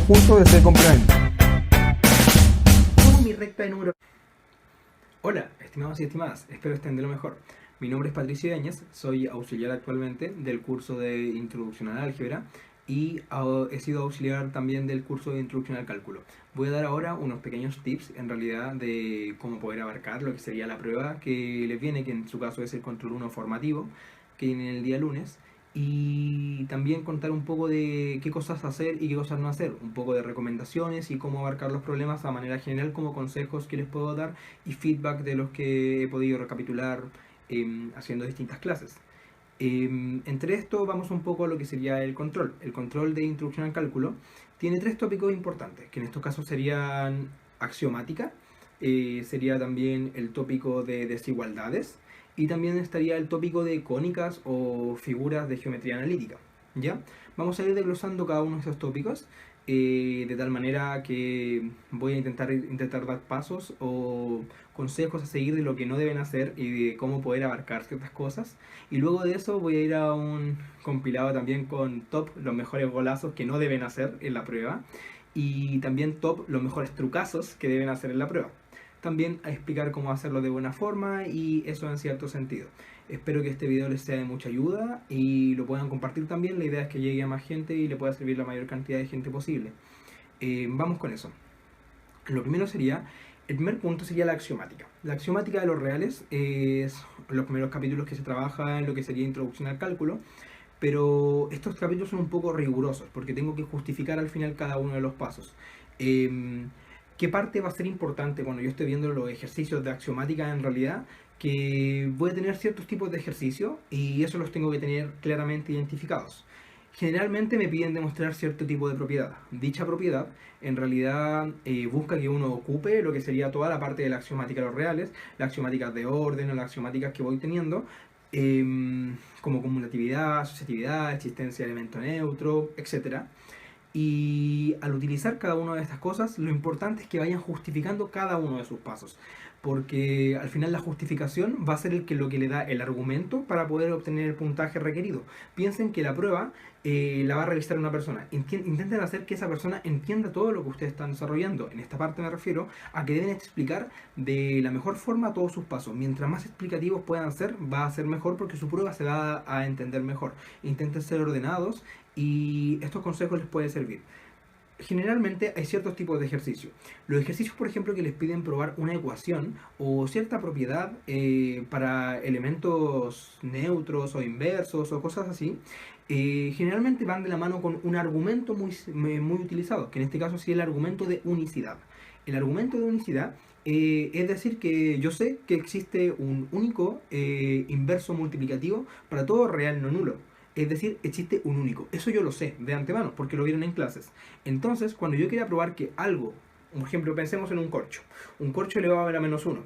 conjunto de C complemento. Mi recta de número. Hola, estimados y estimadas, espero estén de lo mejor. Mi nombre es Patricio Yáñez, soy auxiliar actualmente del curso de Introducción al Álgebra y he sido auxiliar también del curso de Introducción al Cálculo. Voy a dar ahora unos pequeños tips en realidad de cómo poder abarcar lo que sería la prueba que les viene, que en su caso es el control 1 formativo, que viene el día lunes. Y también contar un poco de qué cosas hacer y qué cosas no hacer, un poco de recomendaciones y cómo abarcar los problemas a manera general, como consejos que les puedo dar y feedback de los que he podido recapitular haciendo distintas clases. Entre esto vamos un poco a lo que sería el control. El control de introducción al cálculo tiene tres tópicos importantes, que en estos casos serían axiomática, sería también el tópico de desigualdades y también estaría el tópico de cónicas o figuras de geometría analítica. ¿Ya? Vamos a ir desglosando cada uno de esos tópicos de tal manera que voy a intentar dar pasos o consejos a seguir de lo que no deben hacer y de cómo poder abarcar ciertas cosas. Y luego de eso voy a ir a un compilado también con top, los mejores golazos que no deben hacer en la prueba. Y también top, los mejores trucazos que deben hacer en la prueba. También a explicar cómo hacerlo de buena forma y eso en cierto sentido. Espero que este video les sea de mucha ayuda y lo puedan compartir también. La idea es que llegue a más gente y le pueda servir la mayor cantidad de gente posible. Vamos con eso. Lo primero sería, el primer punto sería la axiomática. La axiomática de los reales es los primeros capítulos que se trabaja en lo que sería introducción al cálculo, pero estos capítulos son un poco rigurosos porque tengo que justificar al final cada uno de los pasos. ¿Qué parte va a ser importante cuando yo esté viendo los ejercicios de axiomática en realidad? Que voy a tener ciertos tipos de ejercicios y eso los tengo que tener claramente identificados. Generalmente me piden demostrar cierto tipo de propiedad. Dicha propiedad en realidad busca que uno ocupe lo que sería toda la parte de la axiomática de los reales, las axiomáticas de orden o las axiomáticas que voy teniendo, como cumulatividad, asociatividad, existencia de elemento neutro, etc. Y al utilizar cada una de estas cosas, lo importante es que vayan justificando cada uno de sus pasos. Porque al final la justificación va a ser lo que le da el argumento para poder obtener el puntaje requerido. Piensen que la prueba la va a realizar una persona. Intenten hacer que esa persona entienda todo lo que ustedes están desarrollando. En esta parte me refiero a que deben explicar de la mejor forma todos sus pasos. Mientras más explicativos puedan ser, va a ser mejor porque su prueba se va a entender mejor. Intenten ser ordenados y estos consejos les pueden servir. Generalmente hay ciertos tipos de ejercicios. Los ejercicios, por ejemplo, que les piden probar una ecuación o cierta propiedad para elementos neutros o inversos o cosas así, generalmente van de la mano con un argumento muy utilizado, que en este caso sí es el argumento de unicidad. El argumento de unicidad es decir que yo sé que existe un único inverso multiplicativo para todo real no nulo. Es decir, existe un único. Eso yo lo sé de antemano, porque lo vieron en clases. Entonces, cuando yo quiera probar que algo, por ejemplo, pensemos en un corcho. Un corcho elevado a la menos 1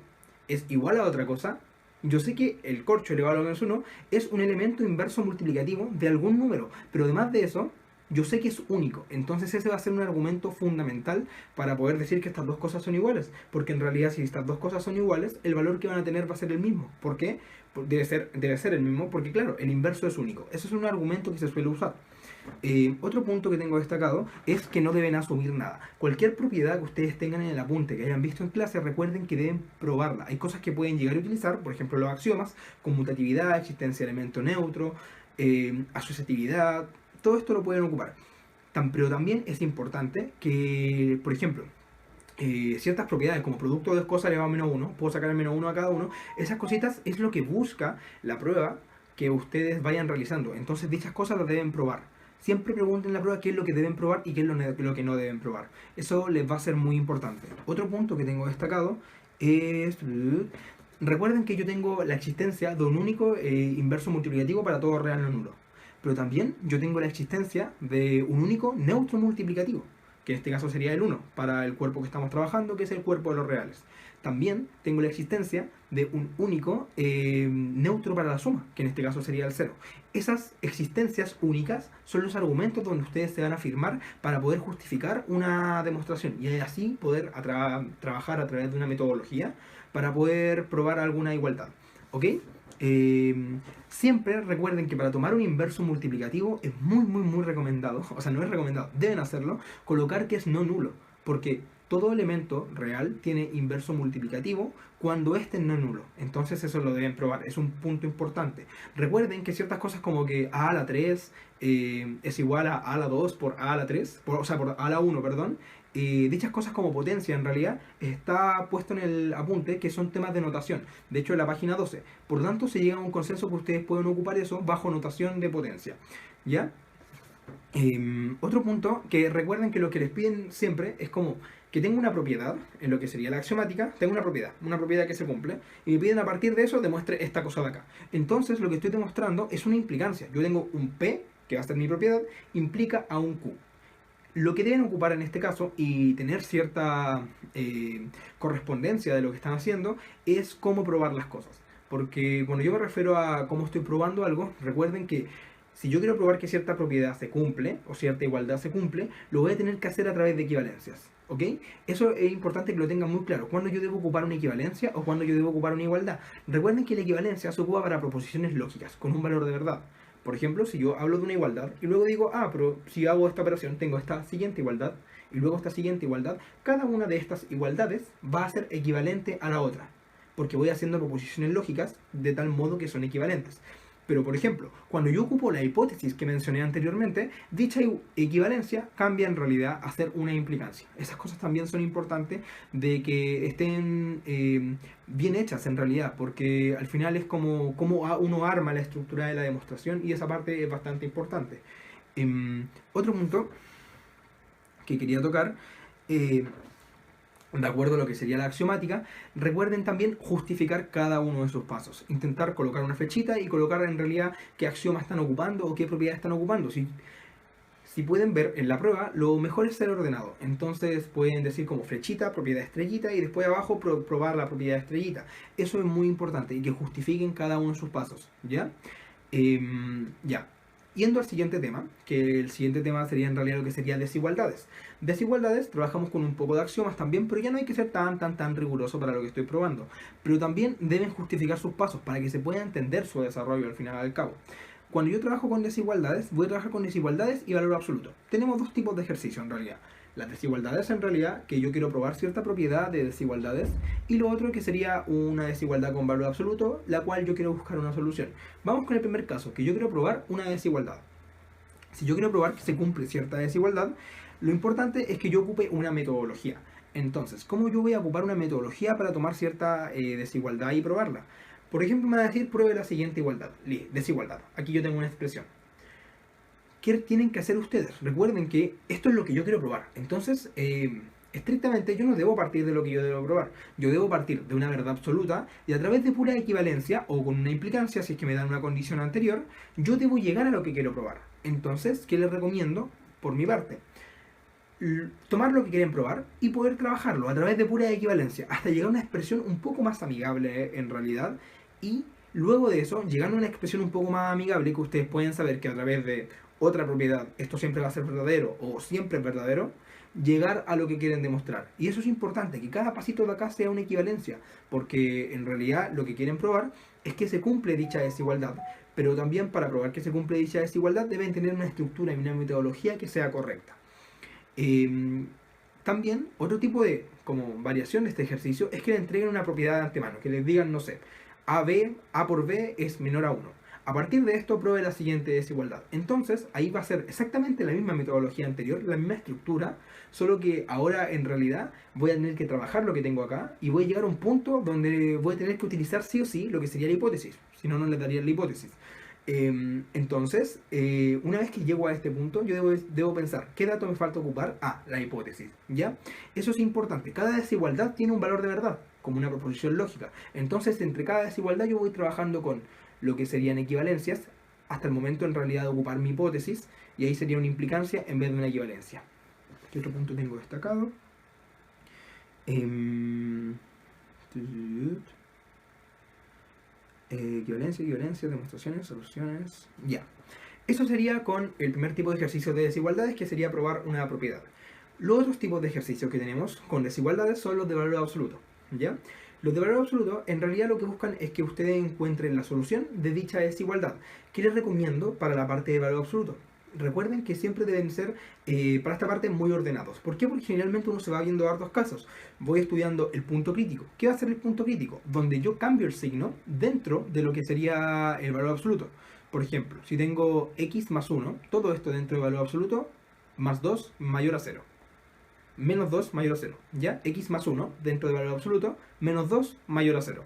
es igual a otra cosa. Yo sé que el corcho elevado a la menos 1 es un elemento inverso multiplicativo de algún número. Pero además de eso, yo sé que es único. Entonces ese va a ser un argumento fundamental para poder decir que estas dos cosas son iguales. Porque en realidad si estas dos cosas son iguales, el valor que van a tener va a ser el mismo. ¿Por qué? Debe ser el mismo porque claro, el inverso es único. Ese es un argumento que se suele usar. Otro punto que tengo destacado es que no deben asumir nada. Cualquier propiedad que ustedes tengan en el apunte, que hayan visto en clase, recuerden que deben probarla. Hay cosas que pueden llegar a utilizar, por ejemplo los axiomas, conmutatividad, existencia de elemento neutro, asociatividad, todo esto lo pueden ocupar. Pero también es importante que, por ejemplo, ciertas propiedades como producto de dos cosas elevado a menos 1, puedo sacar el menos 1 a cada uno, esas cositas es lo que busca la prueba que ustedes vayan realizando. Entonces dichas cosas las deben probar. Siempre pregunten en la prueba qué es lo que deben probar y qué es lo que no deben probar. Eso les va a ser muy importante. Otro punto que tengo destacado es... Recuerden que yo tengo la existencia de un único inverso multiplicativo para todo real no nulo. Pero también yo tengo la existencia de un único neutro multiplicativo, que en este caso sería el 1 para el cuerpo que estamos trabajando, que es el cuerpo de los reales. También tengo la existencia de un único neutro para la suma, que en este caso sería el 0. Esas existencias únicas son los argumentos donde ustedes se van a firmar para poder justificar una demostración y así poder trabajar a través de una metodología para poder probar alguna igualdad. ¿Ok? Eh, Siempre recuerden que para tomar un inverso multiplicativo es muy recomendado, o sea, no es recomendado, deben hacerlo, colocar que es no nulo, porque todo elemento real tiene inverso multiplicativo cuando este es no nulo. Entonces eso lo deben probar, es un punto importante. Recuerden que ciertas cosas como que a a la 3 es igual a la 2 por a la 3, o sea, por a la 1, perdón. Dichas cosas como potencia en realidad está puesto en el apunte que son temas de notación, de hecho en la página 12. Por lo tanto se llega a un consenso que ustedes pueden ocupar eso bajo notación de potencia. ¿Ya? Otro punto, que recuerden que lo que les piden siempre es como que tenga una propiedad, en lo que sería la axiomática, tengo una propiedad que se cumple, y me piden a partir de eso demuestre esta cosa de acá. Entonces lo que estoy demostrando es una implicancia. Yo tengo un P, que va a ser mi propiedad, implica a un Q. Lo que deben ocupar en este caso y tener cierta correspondencia de lo que están haciendo es cómo probar las cosas. Porque cuando yo me refiero a cómo estoy probando algo, recuerden que si yo quiero probar que cierta propiedad se cumple o cierta igualdad se cumple, lo voy a tener que hacer a través de equivalencias. ¿Ok? Eso es importante que lo tengan muy claro. ¿Cuándo yo debo ocupar una equivalencia o cuándo yo debo ocupar una igualdad? Recuerden que la equivalencia se ocupa para proposiciones lógicas, con un valor de verdad. Por ejemplo, si yo hablo de una igualdad y luego digo, pero si hago esta operación tengo esta siguiente igualdad y luego esta siguiente igualdad, cada una de estas igualdades va a ser equivalente a la otra, porque voy haciendo proposiciones lógicas de tal modo que son equivalentes. Pero, por ejemplo, cuando yo ocupo la hipótesis que mencioné anteriormente, dicha equivalencia cambia en realidad a ser una implicancia. Esas cosas también son importantes de que estén bien hechas en realidad, porque al final es como uno arma la estructura de la demostración y esa parte es bastante importante. Otro punto que quería tocar, de acuerdo a lo que sería la axiomática, recuerden también justificar cada uno de sus pasos. Intentar colocar una flechita y colocar en realidad qué axioma están ocupando o qué propiedad están ocupando. Si pueden ver en la prueba, lo mejor es ser ordenado. Entonces pueden decir como flechita, propiedad estrellita y después abajo probar la propiedad estrellita. Eso es muy importante y que justifiquen cada uno de sus pasos. ¿Ya? Ya. Yendo al siguiente tema, que el siguiente tema sería en realidad lo que sería desigualdades. Desigualdades, trabajamos con un poco de axiomas también, pero ya no hay que ser tan riguroso para lo que estoy probando. Pero también deben justificar sus pasos para que se pueda entender su desarrollo al final al cabo. Cuando yo trabajo con desigualdades, voy a trabajar con desigualdades y valor absoluto. Tenemos dos tipos de ejercicio en realidad. Las desigualdades en realidad, que yo quiero probar cierta propiedad de desigualdades, y lo otro que sería una desigualdad con valor absoluto, la cual yo quiero buscar una solución. Vamos con el primer caso, que yo quiero probar una desigualdad. Si yo quiero probar que se cumple cierta desigualdad, lo importante es que yo ocupe una metodología. Entonces, ¿cómo yo voy a ocupar una metodología para tomar cierta desigualdad y probarla? Por ejemplo, me va a decir, pruebe la siguiente desigualdad. Aquí yo tengo una expresión. ¿Qué tienen que hacer ustedes? Recuerden que esto es lo que yo quiero probar. Entonces, estrictamente yo no debo partir de lo que yo debo probar. Yo debo partir de una verdad absoluta y a través de pura equivalencia o con una implicancia, si es que me dan una condición anterior, yo debo llegar a lo que quiero probar. Entonces, ¿qué les recomiendo? Por mi parte, tomar lo que quieren probar y poder trabajarlo a través de pura equivalencia hasta llegar a una expresión un poco más amigable en realidad, y luego de eso, llegando a una expresión un poco más amigable que ustedes pueden saber que a través de otra propiedad esto siempre va a ser verdadero o siempre es verdadero, llegar a lo que quieren demostrar. Y eso es importante, que cada pasito de acá sea una equivalencia, porque en realidad lo que quieren probar es que se cumple dicha desigualdad, pero también para probar que se cumple dicha desigualdad deben tener una estructura y una metodología que sea correcta. También otro tipo de como variación de este ejercicio es que le entreguen una propiedad de antemano, que les digan, no sé, A por B es menor a 1. A partir de esto pruebe la siguiente desigualdad. Entonces ahí va a ser exactamente la misma metodología anterior, la misma estructura, solo que ahora en realidad voy a tener que trabajar lo que tengo acá y voy a llegar a un punto donde voy a tener que utilizar sí o sí lo que sería la hipótesis, si no, no le daría la hipótesis. Entonces, una vez que llego a este punto, yo debo pensar, ¿qué dato me falta ocupar? La hipótesis, ¿ya? Eso es importante. Cada desigualdad tiene un valor de verdad, como una proposición lógica. Entonces, entre cada desigualdad yo voy trabajando con lo que serían equivalencias, hasta el momento en realidad de ocupar mi hipótesis, y ahí sería una implicancia en vez de una equivalencia. ¿Qué otro punto tengo destacado? Equivalencia, demostraciones, soluciones. Ya. Eso sería con el primer tipo de ejercicio de desigualdades, que sería probar una propiedad. Los otros tipos de ejercicios que tenemos con desigualdades son los de valor absoluto. ¿Ya? Los de valor absoluto en realidad lo que buscan es que ustedes encuentren la solución de dicha desigualdad. ¿Qué les recomiendo para la parte de valor absoluto? Recuerden que siempre deben ser, para esta parte, muy ordenados. ¿Por qué? Porque generalmente uno se va viendo hartos casos. Voy estudiando el punto crítico. ¿Qué va a ser el punto crítico? Donde yo cambio el signo dentro de lo que sería el valor absoluto. Por ejemplo, si tengo x más 1, todo esto dentro del valor absoluto, más 2 mayor a 0. Menos 2 mayor a 0. ¿Ya? X más 1 dentro del valor absoluto, menos 2 mayor a 0.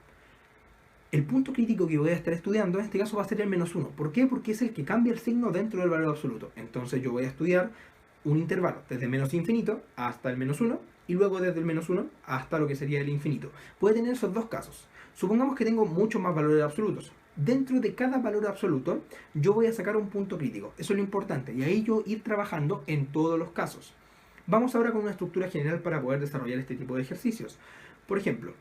El punto crítico que voy a estar estudiando en este caso va a ser el menos 1. ¿Por qué? Porque es el que cambia el signo dentro del valor absoluto. Entonces yo voy a estudiar un intervalo desde menos infinito hasta el menos 1 y luego desde el menos 1 hasta lo que sería el infinito. Puede tener esos dos casos. Supongamos que tengo muchos más valores absolutos. Dentro de cada valor absoluto yo voy a sacar un punto crítico. Eso es lo importante. Y ahí yo ir trabajando en todos los casos. Vamos ahora con una estructura general para poder desarrollar este tipo de ejercicios. Por ejemplo,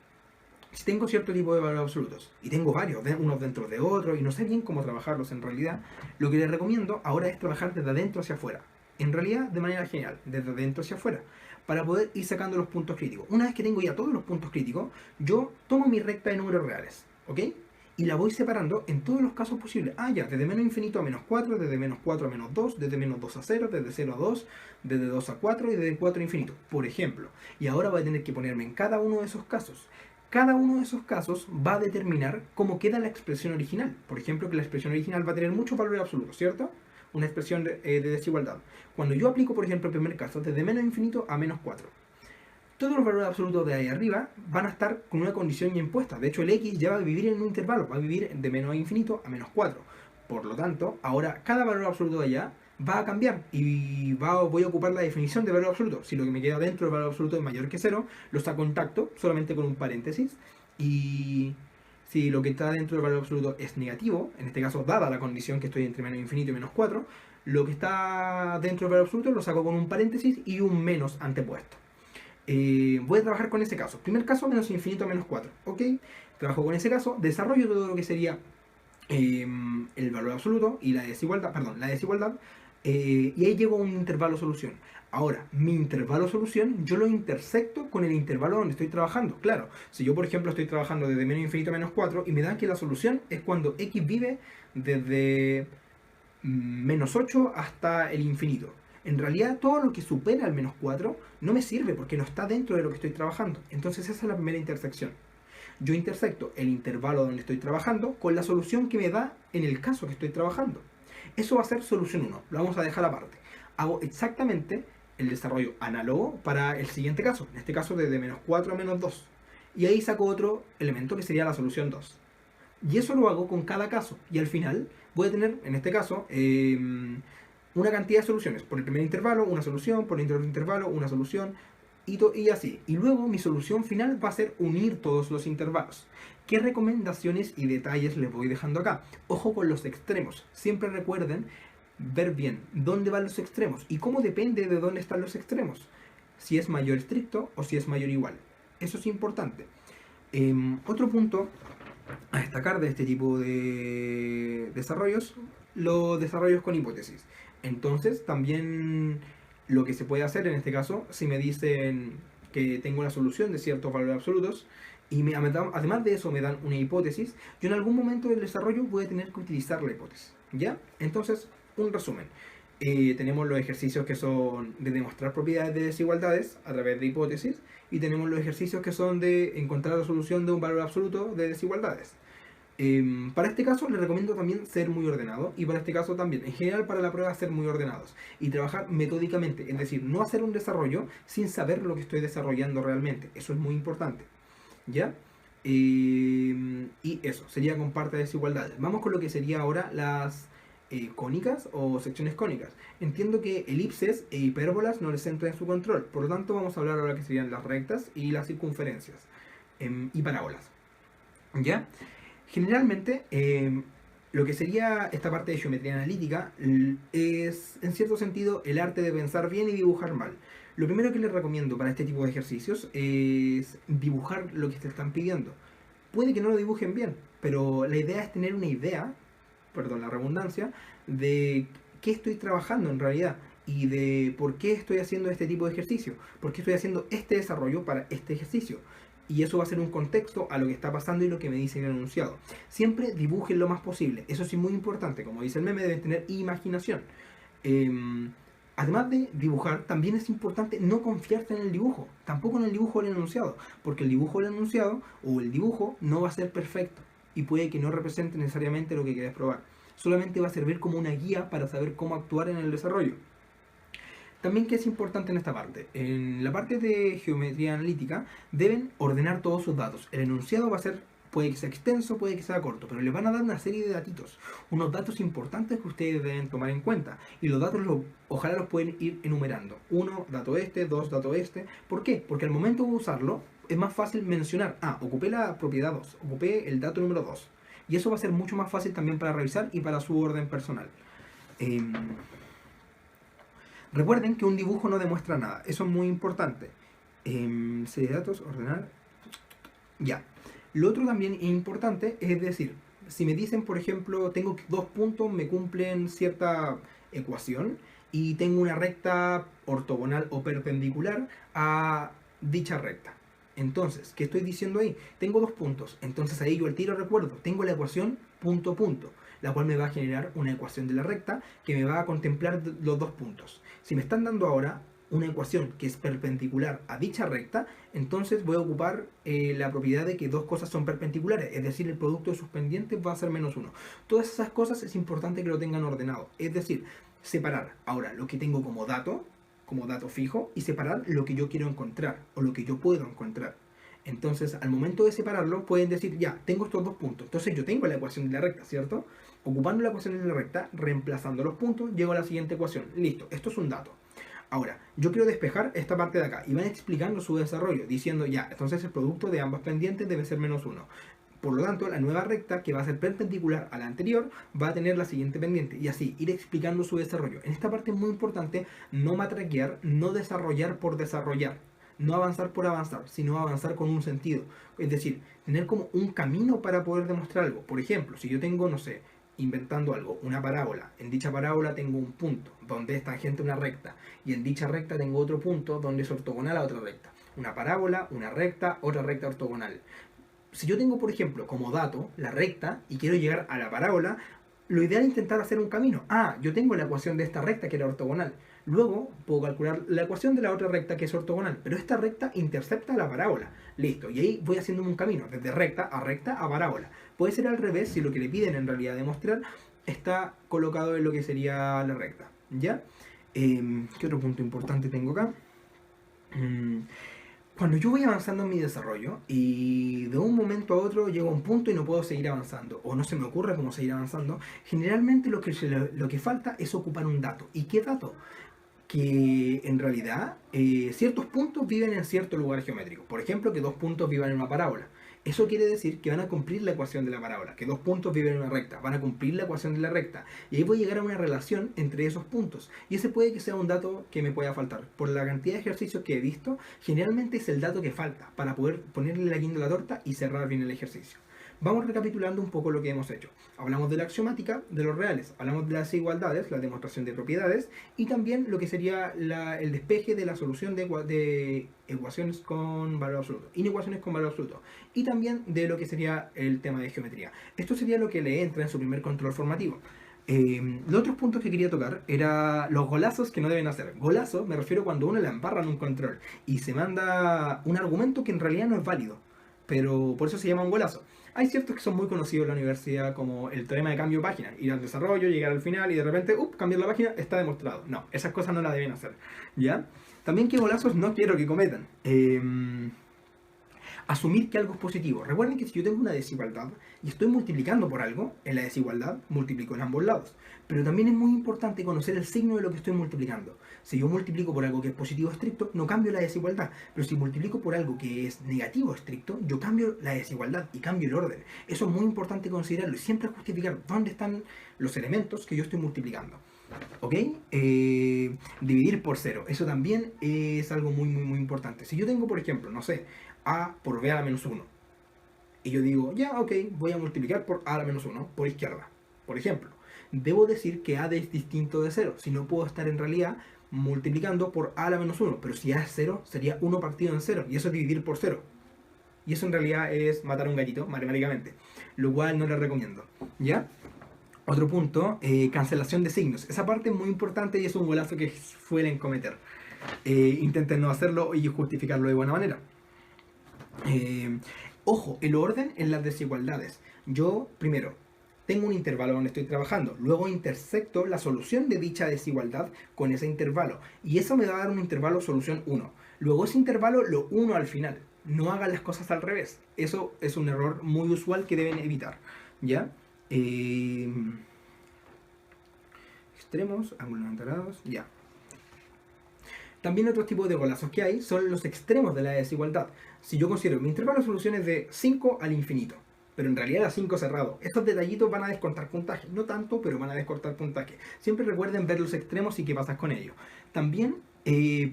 si tengo cierto tipo de valores absolutos y tengo varios, unos dentro de otros, y no sé bien cómo trabajarlos en realidad, lo que les recomiendo ahora es trabajar desde adentro hacia afuera. En realidad, de manera general, desde adentro hacia afuera, para poder ir sacando los puntos críticos. Una vez que tengo ya todos los puntos críticos, yo tomo mi recta de números reales, ¿ok? Y la voy separando en todos los casos posibles. Ah, ya, desde menos infinito a menos 4, desde menos 4 a menos 2, desde menos 2 a 0, desde 0 a 2, desde 2 a 4 y desde 4 a infinito, por ejemplo. Y ahora voy a tener que ponerme en cada uno de esos casos. Cada uno de esos casos va a determinar cómo queda la expresión original. Por ejemplo, que la expresión original va a tener muchos valores absolutos, ¿cierto? Una expresión de desigualdad. Cuando yo aplico, por ejemplo, el primer caso, desde menos infinito a menos 4, todos los valores absolutos de ahí arriba van a estar con una condición ya impuesta. De hecho, el x ya va a vivir en un intervalo, va a vivir de menos infinito a menos 4. Por lo tanto, ahora cada valor absoluto de allá va a cambiar y voy a ocupar la definición de valor absoluto. Si lo que me queda dentro del valor absoluto es mayor que 0, lo saco intacto, solamente con un paréntesis. Y si lo que está dentro del valor absoluto es negativo, en este caso dada la condición que estoy entre menos infinito y menos 4, lo que está dentro del valor absoluto lo saco con un paréntesis y un menos antepuesto. Voy a trabajar con ese caso. Primer caso, menos infinito a menos 4. ¿Ok? Trabajo con ese caso, desarrollo todo lo que sería el valor absoluto y la desigualdad, y ahí llego a un intervalo solución. Ahora, mi intervalo solución yo lo intersecto con el intervalo donde estoy trabajando. Claro, si yo por ejemplo estoy trabajando desde menos infinito a menos 4 y me dan que la solución es cuando x vive desde menos 8 hasta el infinito. En realidad todo lo que supera el menos 4 no me sirve porque no está dentro de lo que estoy trabajando. Entonces esa es la primera intersección. Yo intersecto el intervalo donde estoy trabajando con la solución que me da en el caso que estoy trabajando. Eso va a ser solución 1, lo vamos a dejar aparte. Hago exactamente el desarrollo análogo para el siguiente caso, en este caso desde menos 4 a menos 2. Y ahí saco otro elemento que sería la solución 2. Y eso lo hago con cada caso. Y al final voy a tener, en este caso, una cantidad de soluciones. Por el primer intervalo, una solución, por el otro intervalo, una solución, y así. Y luego mi solución final va a ser unir todos los intervalos. ¿Qué recomendaciones y detalles les voy dejando acá? Ojo con los extremos. Siempre recuerden ver bien dónde van los extremos y cómo depende de dónde están los extremos. Si es mayor estricto o si es mayor igual. Eso es importante. Otro punto a destacar de este tipo de desarrollos, los desarrollos con hipótesis. Entonces, también lo que se puede hacer en este caso, si me dicen que tengo una solución de ciertos valores absolutos, y además de eso me dan una hipótesis, yo en algún momento del desarrollo voy a tener que utilizar la hipótesis, ¿ya? Entonces, un resumen. Tenemos los ejercicios que son de demostrar propiedades de desigualdades a través de hipótesis, y tenemos los ejercicios que son de encontrar la solución de un valor absoluto de desigualdades. Para este caso les recomiendo también ser muy ordenado, y para este caso también, en general para la prueba, ser muy ordenados y trabajar metódicamente, es decir, no hacer un desarrollo sin saber lo que estoy desarrollando realmente. Eso es muy importante, ¿ya? Y eso, sería con parte de desigualdades. Vamos con lo que sería ahora las cónicas o secciones cónicas. Entiendo que elipses e hipérbolas no les entra en su control, por lo tanto vamos a hablar ahora que serían las rectas y las circunferencias y parábolas, ¿ya? Generalmente, lo que sería esta parte de geometría analítica es, en cierto sentido, el arte de pensar bien y dibujar mal. Lo primero que les recomiendo para este tipo de ejercicios es dibujar lo que te están pidiendo. Puede que no lo dibujen bien, pero la idea es tener una idea, perdón la redundancia, de qué estoy trabajando en realidad y de por qué estoy haciendo este tipo de ejercicio, por qué estoy haciendo este desarrollo para este ejercicio. y eso va a ser un contexto a lo que está pasando y lo que me dice el enunciado. Siempre dibujen lo más posible, eso sí, muy importante, como dice el meme, deben tener imaginación. Además de dibujar, también es importante no confiarte en el dibujo, tampoco en el dibujo del enunciado, porque el dibujo del enunciado o el dibujo no va a ser perfecto y puede que no represente necesariamente lo que quieres probar. Solamente va a servir como una guía para saber cómo actuar en el desarrollo. También, que es importante en esta parte, en la parte de geometría analítica deben ordenar todos sus datos. El enunciado va a ser, puede que sea extenso, puede que sea corto, pero les van a dar una serie de datitos, unos datos importantes que ustedes deben tomar en cuenta, y los datos ojalá los pueden ir enumerando. 1, dato este, 2, dato este. ¿Por qué? Porque al momento de usarlo es más fácil mencionar, ocupé la propiedad 2, ocupé el dato número 2, y eso va a ser mucho más fácil también para revisar y para su orden personal. Recuerden que un dibujo no demuestra nada, eso es muy importante. Serie de datos, ordenar. Ya. Lo otro también importante es decir, si me dicen, por ejemplo, tengo 2 puntos, me cumplen cierta ecuación y tengo una recta ortogonal o perpendicular a dicha recta. Entonces, ¿qué estoy diciendo ahí? Tengo 2 puntos, entonces ahí yo al tiro recuerdo, tengo la ecuación punto punto, la cual me va a generar una ecuación de la recta que me va a contemplar los 2 puntos. Si me están dando ahora una ecuación que es perpendicular a dicha recta, entonces voy a ocupar la propiedad de que dos cosas son perpendiculares, es decir, el producto de sus pendientes va a ser menos 1. Todas esas cosas es importante que lo tengan ordenado, es decir, separar ahora lo que tengo como dato fijo, y separar lo que yo quiero encontrar o lo que yo puedo encontrar. Entonces, al momento de separarlo, pueden decir, ya, tengo estos 2 puntos. Entonces yo tengo la ecuación de la recta, ¿cierto? Ocupando la ecuación de la recta, reemplazando los puntos, llego a la siguiente ecuación. Listo, esto es un dato. Ahora, yo quiero despejar esta parte de acá. Y van explicando su desarrollo, diciendo, ya, entonces el producto de ambas pendientes debe ser menos 1. Por lo tanto, la nueva recta, que va a ser perpendicular a la anterior, va a tener la siguiente pendiente. Y así, ir explicando su desarrollo. En esta parte es muy importante no matraquear, no desarrollar por desarrollar. No avanzar por avanzar, sino avanzar con un sentido. Es decir, tener como un camino para poder demostrar algo. Por ejemplo, si yo tengo, no sé, inventando algo, una parábola. En dicha parábola tengo un punto donde es tangente una recta. Y en dicha recta tengo otro punto donde es ortogonal a otra recta. Una parábola, una recta, otra recta ortogonal. Si yo tengo, por ejemplo, como dato la recta y quiero llegar a la parábola, lo ideal es intentar hacer un camino. Yo tengo la ecuación de esta recta que era ortogonal. Luego puedo calcular la ecuación de la otra recta que es ortogonal. Pero esta recta intercepta la parábola. Listo. Y ahí voy haciendo un camino, desde recta a parábola. Puede ser al revés si lo que le piden en realidad demostrar está colocado en lo que sería la recta. ¿Ya? ¿Qué otro punto importante tengo acá? Cuando yo voy avanzando en mi desarrollo y de un momento a otro llego a un punto y no puedo seguir avanzando, o no se me ocurre cómo seguir avanzando, generalmente lo que falta es ocupar un dato. ¿Y qué dato? Que en realidad ciertos puntos viven en cierto lugar geométrico. Por ejemplo, que 2 puntos vivan en una parábola. Eso quiere decir que van a cumplir la ecuación de la parábola, que 2 puntos viven en una recta, van a cumplir la ecuación de la recta. Y ahí voy a llegar a una relación entre esos puntos. Y ese puede que sea un dato que me pueda faltar. Por la cantidad de ejercicios que he visto, generalmente es el dato que falta para poder ponerle la guinda a la torta y cerrar bien el ejercicio. Vamos recapitulando un poco lo que hemos hecho. Hablamos de la axiomática, de los reales, hablamos de las desigualdades, la demostración de propiedades, y también lo que sería el despeje de la solución de ecuaciones con valor absoluto, inecuaciones con valor absoluto, y también de lo que sería el tema de geometría. Esto sería lo que le entra en su primer control formativo. Los otros puntos que quería tocar eran los golazos que no deben hacer. Golazo me refiero cuando uno le embarra en un control y se manda un argumento que en realidad no es válido, pero por eso se llama un golazo. Hay ciertos que son muy conocidos en la universidad, como el teorema de cambio de página, ir al desarrollo, llegar al final y de repente, cambiar la página, está demostrado. No, esas cosas no las deben hacer, ¿ya? También qué golazos no quiero que cometan. Asumir que algo es positivo. Recuerden que si yo tengo una desigualdad y estoy multiplicando por algo, en la desigualdad multiplico en ambos lados. Pero también es muy importante conocer el signo de lo que estoy multiplicando. Si yo multiplico por algo que es positivo estricto, no cambio la desigualdad. Pero si multiplico por algo que es negativo estricto, yo cambio la desigualdad y cambio el orden. Eso es muy importante considerarlo y siempre justificar dónde están los elementos que yo estoy multiplicando. ¿Ok? Dividir por 0. Eso también es algo muy, muy, muy importante. Si yo tengo, por ejemplo, no sé, a por b a la menos 1. Y yo digo, ya, ok, voy a multiplicar por a la menos 1 por izquierda. Por ejemplo, debo decir que a es distinto de 0. Si no puedo estar en realidad multiplicando por a la menos 1. Pero si a es 0, sería 1 partido en 0. Y eso es dividir por 0. Y eso en realidad es matar a un gatito matemáticamente, lo cual no les recomiendo. ¿Ya? Otro punto, cancelación de signos. Esa parte es muy importante y es un golazo que suelen cometer. Intenten no hacerlo y justificarlo de buena manera. Eh, Ojo, el orden en las desigualdades. Yo, primero, tengo un intervalo donde estoy trabajando, luego intersecto la solución de dicha desigualdad con ese intervalo, y eso me va a dar un intervalo solución 1. Luego ese intervalo lo uno al final. No hagan las cosas al revés. Eso es un error muy usual que deben evitar. ¿Ya? Eh, Extremos, ángulos 90 grados, ya. También otro tipo de golazos que hay son los extremos de la desigualdad. Si yo considero mi intervalo de soluciones de 5 al infinito, pero en realidad era 5 cerrado, estos detallitos van a descontar puntaje. No tanto, pero van a descontar puntaje. Siempre recuerden ver los extremos y qué pasa con ellos. También,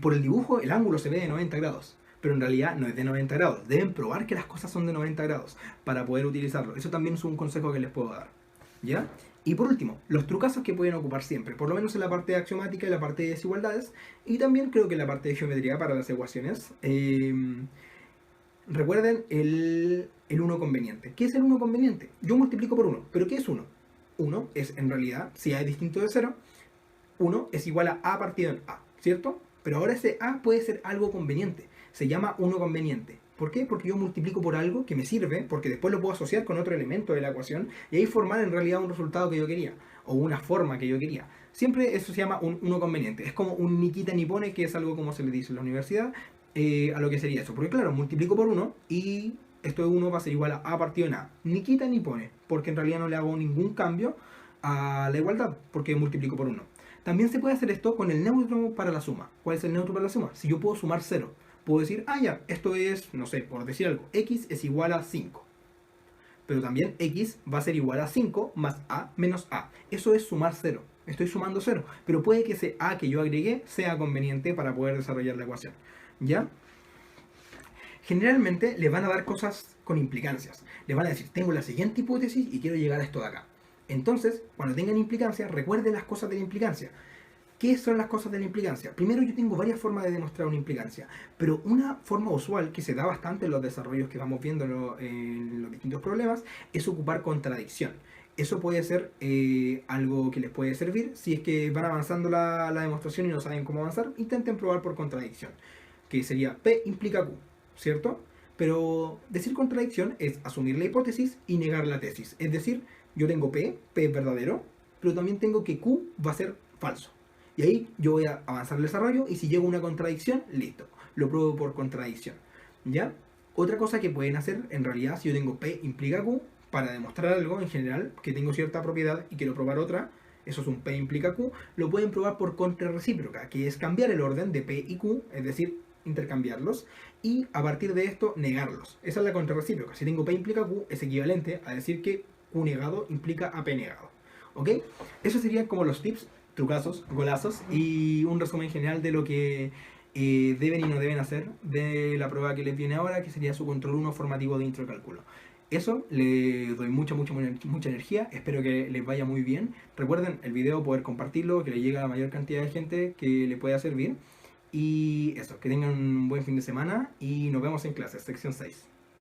por el dibujo, el ángulo se ve de 90 grados. Pero en realidad no es de 90 grados. Deben probar que las cosas son de 90 grados para poder utilizarlo. Eso también es un consejo que les puedo dar. ¿Ya? Y por último, los trucazos que pueden ocupar siempre, por lo menos en la parte de axiomática y la parte de desigualdades, y también creo que en la parte de geometría para las ecuaciones. Recuerden el 1 conveniente. ¿Qué es el 1 conveniente? Yo multiplico por 1, pero ¿qué es 1? 1 es en realidad, si a es distinto de 0, 1 es igual a partido en a, ¿cierto? Pero ahora ese a puede ser algo conveniente, se llama 1 conveniente. ¿Por qué? Porque yo multiplico por algo que me sirve, porque después lo puedo asociar con otro elemento de la ecuación y ahí formar en realidad un resultado que yo quería, o una forma que yo quería. Siempre eso se llama un 1 conveniente. Es como un ni quita ni pone, que es algo como se le dice en la universidad, a lo que sería eso. Porque claro, multiplico por 1 y esto de 1 va a ser igual a partido en a. Ni quita ni pone, porque en realidad no le hago ningún cambio a la igualdad, porque multiplico por 1. También se puede hacer esto con el neutro para la suma. ¿Cuál es el neutro para la suma? Si yo puedo sumar 0, puedo decir, ya, esto es, no sé, por decir algo, x es igual a 5. Pero también x va a ser igual a 5 más a menos a. Eso es sumar 0. Estoy sumando 0. Pero puede que ese a que yo agregué sea conveniente para poder desarrollar la ecuación. ¿Ya? Generalmente les van a dar cosas con implicancias. Les van a decir, tengo la siguiente hipótesis y quiero llegar a esto de acá. Entonces, cuando tengan implicancia, recuerden las cosas de la implicancia. ¿Qué son las cosas de la implicancia? Primero, yo tengo varias formas de demostrar una implicancia, pero una forma usual que se da bastante en los desarrollos que vamos viendo en los distintos problemas es ocupar contradicción. Eso puede ser algo que les puede servir. Si es que van avanzando la demostración y no saben cómo avanzar, intenten probar por contradicción, que sería P implica Q, ¿cierto? Pero decir contradicción es asumir la hipótesis y negar la tesis. Es decir, yo tengo P es verdadero, pero también tengo que Q va a ser falso. Y ahí yo voy a avanzar el desarrollo y si llego a una contradicción, listo, lo pruebo por contradicción. ¿Ya? Otra cosa que pueden hacer, en realidad, si yo tengo P implica Q, para demostrar algo en general, que tengo cierta propiedad y quiero probar otra, eso es un P implica Q, lo pueden probar por contrarrecíproca, que es cambiar el orden de P y Q, es decir, intercambiarlos, y a partir de esto negarlos. Esa es la contrarrecíproca. Si tengo P implica Q, es equivalente a decir que Q negado implica a P negado. ¿Ok? Esos serían como los tips, trucazos, golazos y un resumen general de lo que deben y no deben hacer de la prueba que les viene ahora, que sería su control 1 formativo de intro cálculo. Eso, le doy mucha energía, espero que les vaya muy bien. Recuerden el video, poder compartirlo, que le llegue a la mayor cantidad de gente que le pueda servir. Y eso, que tengan un buen fin de semana y nos vemos en clases, sección 6.